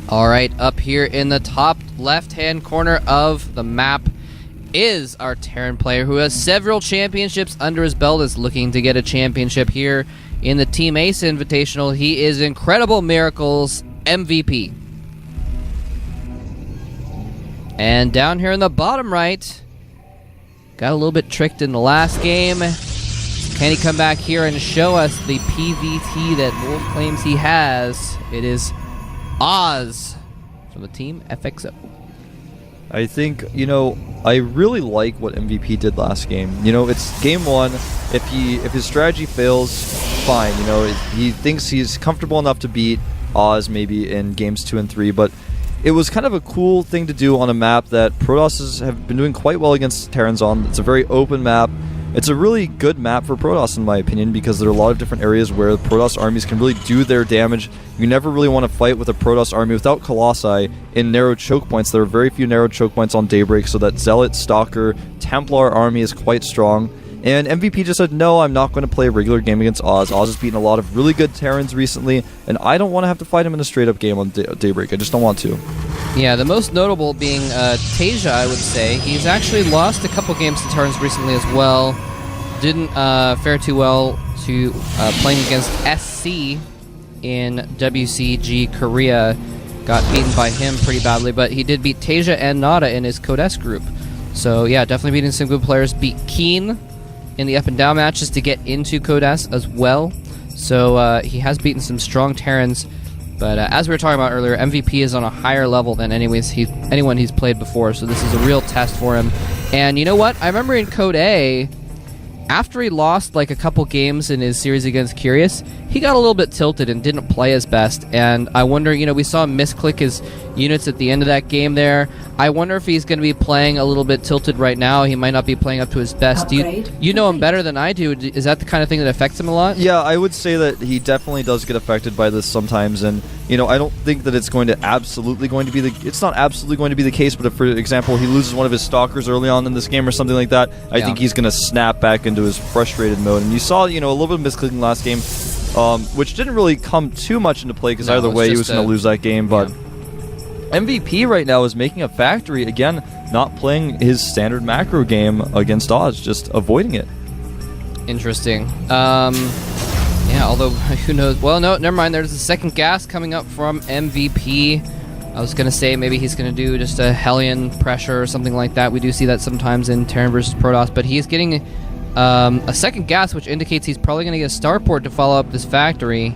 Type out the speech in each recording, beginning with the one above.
All right, up here in the top left-hand corner of the map is our Terran player who has several championships under his belt, is looking to get a championship here in the Team Ace Invitational. He is Incredible Miracles MVP. And down here in the bottom right, got a little bit tricked in the last game. Can he come back here and show us the PVT that Wolf claims he has? It is Oz from the team FXO. I think, I really like what MVP did last game. It's game one. If his strategy fails, fine. He thinks he's comfortable enough to beat Oz maybe in games 2 and 3, but it was kind of a cool thing to do on a map that Protoss have been doing quite well against Terrans on. It's a very open map. It's a really good map for Protoss, in my opinion, because there are a lot of different areas where the Protoss armies can really do their damage. You never really want to fight with a Protoss army without Colossi in narrow choke points. There are very few narrow choke points on Daybreak, so that Zealot, Stalker, Templar army is quite strong. And MVP just said, no, I'm not going to play a regular game against Oz. Oz has beaten a lot of really good Terrans recently, and I don't want to have to fight him in a straight-up game on Daybreak. I just don't want to. Yeah, the most notable being Tasia, I would say. He's actually lost a couple games to Terrans recently as well. Didn't fare too well to playing against SC in WCG Korea. Got beaten by him pretty badly, but he did beat Tasia and Nada in his Code S group. So yeah, definitely beating some good players. Beat Keen in the up and down matches to get into Code S as well. So he has beaten some strong Terrans. But as we were talking about earlier, MVP is on a higher level than anyone he's played before. So this is a real test for him. And you know what? I remember in Code A, after he lost like a couple games in his series against Curious, he got a little bit tilted and didn't play his best. And I wonder, we saw him misclick his units at the end of that game there. I wonder if he's going to be playing a little bit tilted right now. He might not be playing up to his best. You know him better than I do. Is that the kind of thing that affects him a lot? Yeah, I would say that he definitely does get affected by this sometimes. And, I don't think that it's not absolutely going to be the case, but if, for example, he loses one of his Stalkers early on in this game or something like that, I think he's going to snap back into his frustrated mode. And you saw, a little bit of misclicking last game, which didn't really come too much into play because either way he was going to lose that game. But MVP right now is making a factory, again, not playing his standard macro game against Oz, just avoiding it. Interesting. Yeah, although, who knows? Well, no, never mind. There's a second gas coming up from MVP. I was going to say maybe he's going to do just a Hellion pressure or something like that. We do see that sometimes in Terran versus Protoss, but he's getting a second gas, which indicates he's probably going to get a starport to follow up this factory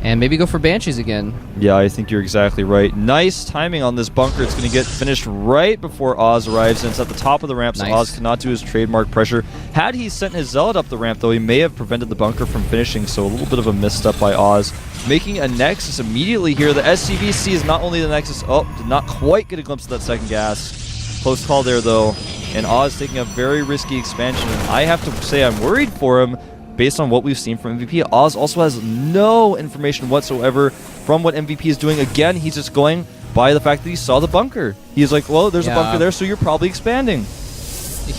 and maybe go for Banshees again. Yeah, I think you're exactly right. Nice timing on this bunker. It's going to get finished right before Oz arrives, and it's at the top of the ramp, so Oz cannot do his trademark pressure. Had he sent his Zealot up the ramp, though, he may have prevented the bunker from finishing, so a little bit of a misstep by Oz. Making a Nexus immediately here. The SCV sees not only the Nexus, did not quite get a glimpse of that second gas. Close call there, though, and Oz taking a very risky expansion, and I have to say I'm worried for him. Based on what we've seen from MVP, Oz also has no information whatsoever from what MVP is doing. Again, he's just going by the fact that he saw the bunker. He's like, well, there's a bunker there, so you're probably expanding.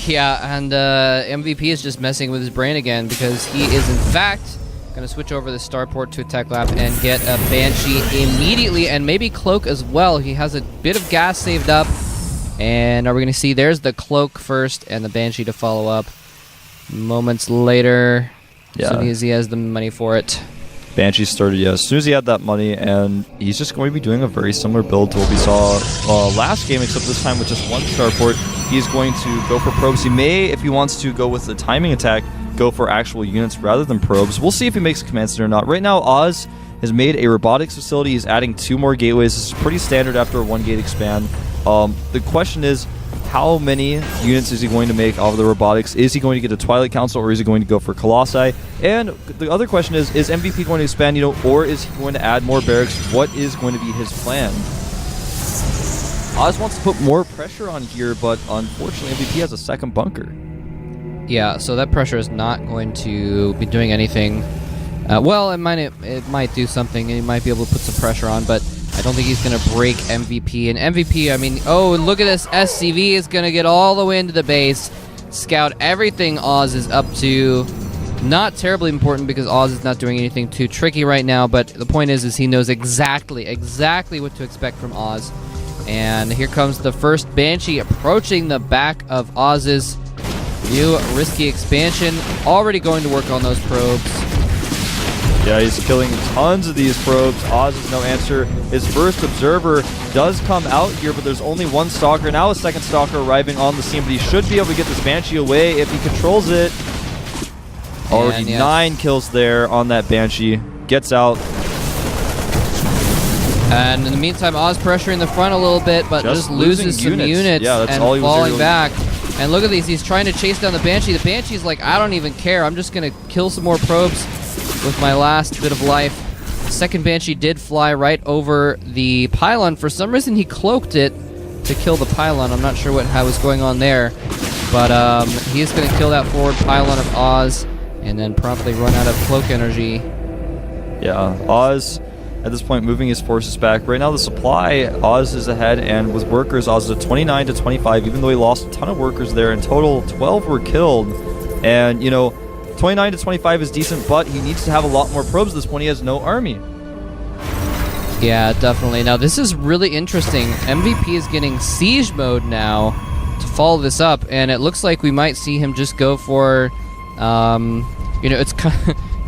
Yeah, and MVP is just messing with his brain again because he is, in fact, going to switch over the starport to attack lab and get a Banshee immediately, and maybe Cloak as well. He has a bit of gas saved up, and are we going to see there's the Cloak first and the Banshee to follow up moments later. As soon as he has the money for it. Banshee started, as soon as he had that money, and he's just going to be doing a very similar build to what we saw last game, except this time with just one starport. He's going to go for probes. He may, if he wants to go with the timing attack, go for actual units rather than probes. We'll see if he makes a command center or not. Right now, Oz has made a robotics facility. He's adding 2 more gateways. This is pretty standard after a 1-gate expand. The question is, how many units is he going to make off of the robotics? Is he going to get a Twilight Council, or is he going to go for Colossi? And the other question is MVP going to expand, or is he going to add more barracks? What is going to be his plan? Oz wants to put more pressure on here, but unfortunately MVP has a second bunker. Yeah, so that pressure is not going to be doing anything. Well, it might do something, and he might be able to put some pressure on, but I don't think he's going to break MVP. And MVP, I mean, and look at this. SCV is going to get all the way into the base, scout everything Oz is up to, Not terribly important because Oz is not doing anything too tricky right now, but the point is he knows exactly what to expect from Oz. And here comes the first Banshee approaching the back of Oz's new risky expansion. Already going to work on those probes. Yeah, he's killing tons of these probes. Oz is no answer. His first observer does come out here, but there's only one Stalker. Now a second Stalker arriving on the scene, but he should be able to get this Banshee away if he controls it. Already 9 kills there on that Banshee. Gets out. And in the meantime, Oz pressuring the front a little bit, but just loses some units yeah, that's and all he was falling back. And look at these. He's trying to chase down the Banshee. The Banshee's like, I don't even care. I'm just going to kill some more probes with my last bit of life. The second Banshee did fly right over the pylon. For some reason, he cloaked it to kill the pylon. I'm not sure what was going on there. But he is going to kill that forward pylon of Oz and then promptly run out of cloak energy. Yeah, Oz at this point moving his forces back. Right now the supply, Oz is ahead, and with workers, Oz is at 29 to 25, even though he lost a ton of workers there. In total, 12 were killed. And, you know, 29 to 25 is decent, but he needs to have a lot more probes at this point. He has no army. Yeah, definitely. Now, this is really interesting. MVP is getting siege mode now to follow this up, and it looks like we might see him just go for, you know, it's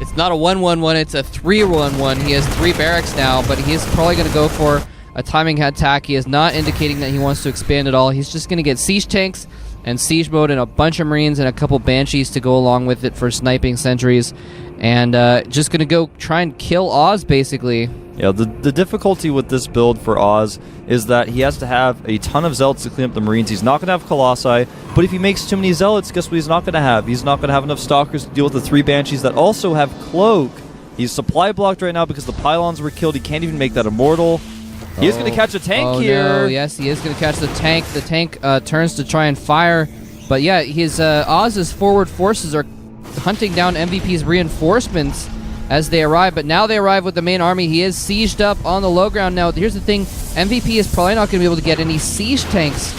it's not a 1-1-1, it's a 3-1-1. He has 3 barracks now, but he is probably going to go for a timing attack. He is not indicating that he wants to expand at all. He's just going to get siege tanks and siege mode and a bunch of Marines and a couple Banshees to go along with it for sniping sentries. And just going to go try and kill Oz, basically. Yeah, the difficulty with this build for Oz is that he has to have a ton of Zealots to clean up the Marines. He's not going to have Colossi, but if he makes too many Zealots, guess what he's not going to have? He's not going to have enough Stalkers to deal with the 3 Banshees that also have Cloak. He's supply blocked right now because the pylons were killed. He can't even make that immortal. He is going to catch a tank here. No. Yes, he is going to catch the tank. The tank turns to try and fire. But yeah, his Oz's forward forces are hunting down MVP's reinforcements as they arrive, but now they arrive with the main army. He is sieged up on the low ground now. Here's the thing, MVP is probably not going to be able to get any siege tanks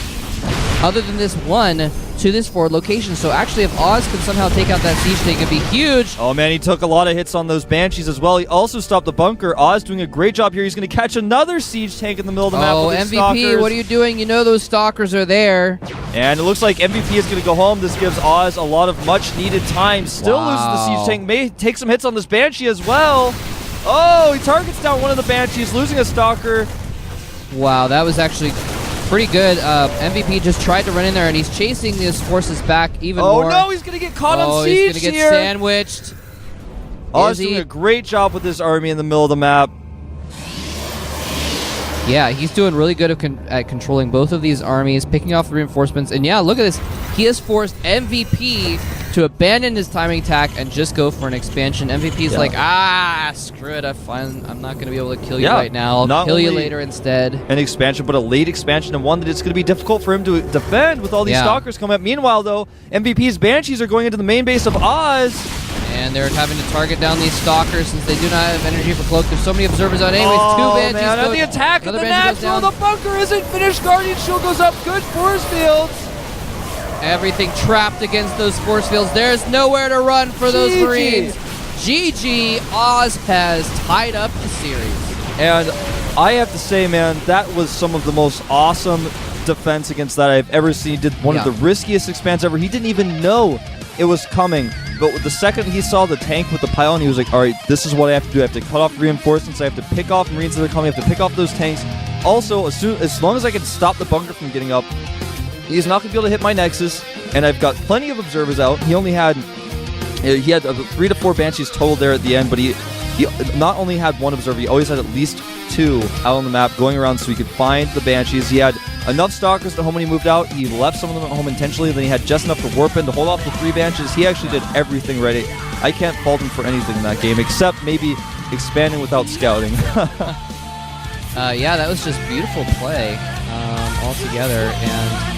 other than this one to this forward location. So actually, if Oz can somehow take out that siege tank, it'd be huge. Oh man, he took a lot of hits on those Banshees as well. He also stopped the bunker. Oz doing a great job here. He's going to catch another siege tank in the middle of the map. Oh, with his MVP, Stalkers. what are you doing? You know those Stalkers are there. And it looks like MVP is going to go home. This gives Oz a lot of much-needed time. Still loses the siege tank. May take some hits on this Banshee as well. Oh, he targets down one of the Banshees, losing a Stalker. Wow, that was actually pretty good. MVP just tried to run in there, and he's chasing his forces back even more. Oh no, he's going to get caught on siege here. Oh, he's going to get here. sandwiched. Oz doing a great job with his army in the middle of the map. Yeah, he's doing really good at controlling both of these armies, picking off the reinforcements. And yeah, look at this. He has forced MVP to abandon his timing attack and just go for an expansion. MVP's like, screw it. I'm not going to be able to kill you right now. I'll kill you later instead. An expansion, but a late expansion, and one that it's going to be difficult for him to defend with all these Stalkers coming up. Meanwhile, though, MVP's Banshees are going into the main base of Oz. And they're having to target down these Stalkers since they do not have energy for Cloak. There's so many observers on. Anyways, 2 Banshees. Man, and the attack of the natural. The bunker isn't finished. Guardian Shield goes up. Good force fields. Everything trapped against those force fields. There's nowhere to run for those Marines. GG. Oz has tied up the series. And I have to say, man, that was some of the most awesome defense against that I've ever seen. Did one of the riskiest expands ever. He didn't even know it was coming. But the second he saw the tank with the pylon, he was like, all right, this is what I have to do. I have to cut off reinforcements. I have to pick off Marines that are coming. I have to pick off those tanks. Also, as long as I can stop the bunker from getting up, he's not going to be able to hit my Nexus. And I've got plenty of observers out. He had 3 to 4 Banshees total there at the end, but he not only had 1 observer, he always had at least 2 out on the map going around so he could find the Banshees. He had enough Stalkers to home when he moved out. He left some of them at home intentionally. Then he had just enough to warp in to hold off the 3 Banshees. He actually did everything right. I can't fault him for anything in that game, except maybe expanding without scouting. Yeah, that was just beautiful play altogether. And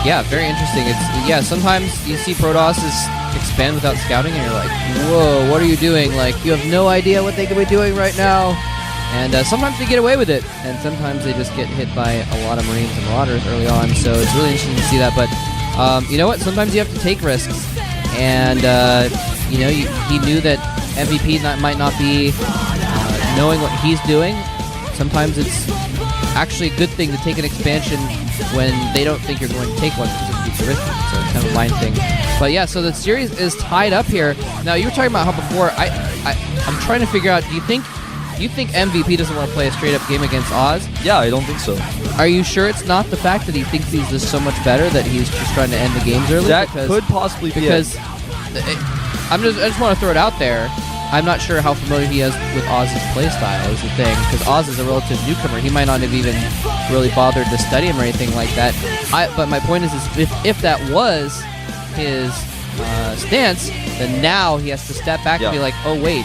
yeah, very interesting. Sometimes you see Protosses expand without scouting, and you're like, whoa, what are you doing? Like, you have no idea what they could be doing right now. And sometimes they get away with it, and sometimes they just get hit by a lot of Marines and Marauders early on, so it's really interesting to see that. But you know what? Sometimes you have to take risks, and he knew that MVP might not be knowing what he's doing. Sometimes it's actually a good thing to take an expansion when they don't think you're going to take one because it's futuristic. So it's kind of a line thing. But yeah, so the series is tied up here. Now you were talking about how before I'm trying to figure out. Do you think MVP doesn't want to play a straight up game against Oz? Yeah, I don't think so. Are you sure it's not the fact that he thinks he's just so much better that he's just trying to end the games early? That could possibly be because I just want to throw it out there. I'm not sure how familiar he is with Oz's playstyle is the thing, because Oz is a relative newcomer. He might not have even really bothered to study him or anything like that. But my point is if that was his stance, then now he has to step back and be like, oh wait,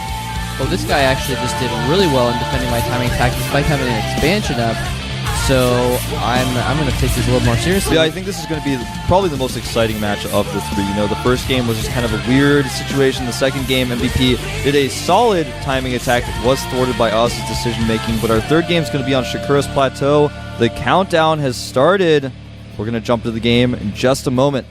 this guy actually just did really well in defending my timing attack despite having an expansion up. So I'm going to take this a little more seriously. Yeah, I think this is going to be probably the most exciting match of the three. The first game was just kind of a weird situation. The second game, MVP did a solid timing attack that was thwarted by Oz's decision-making. But our third game is going to be on Shakura's Plateau. The countdown has started. We're going to jump to the game in just a moment.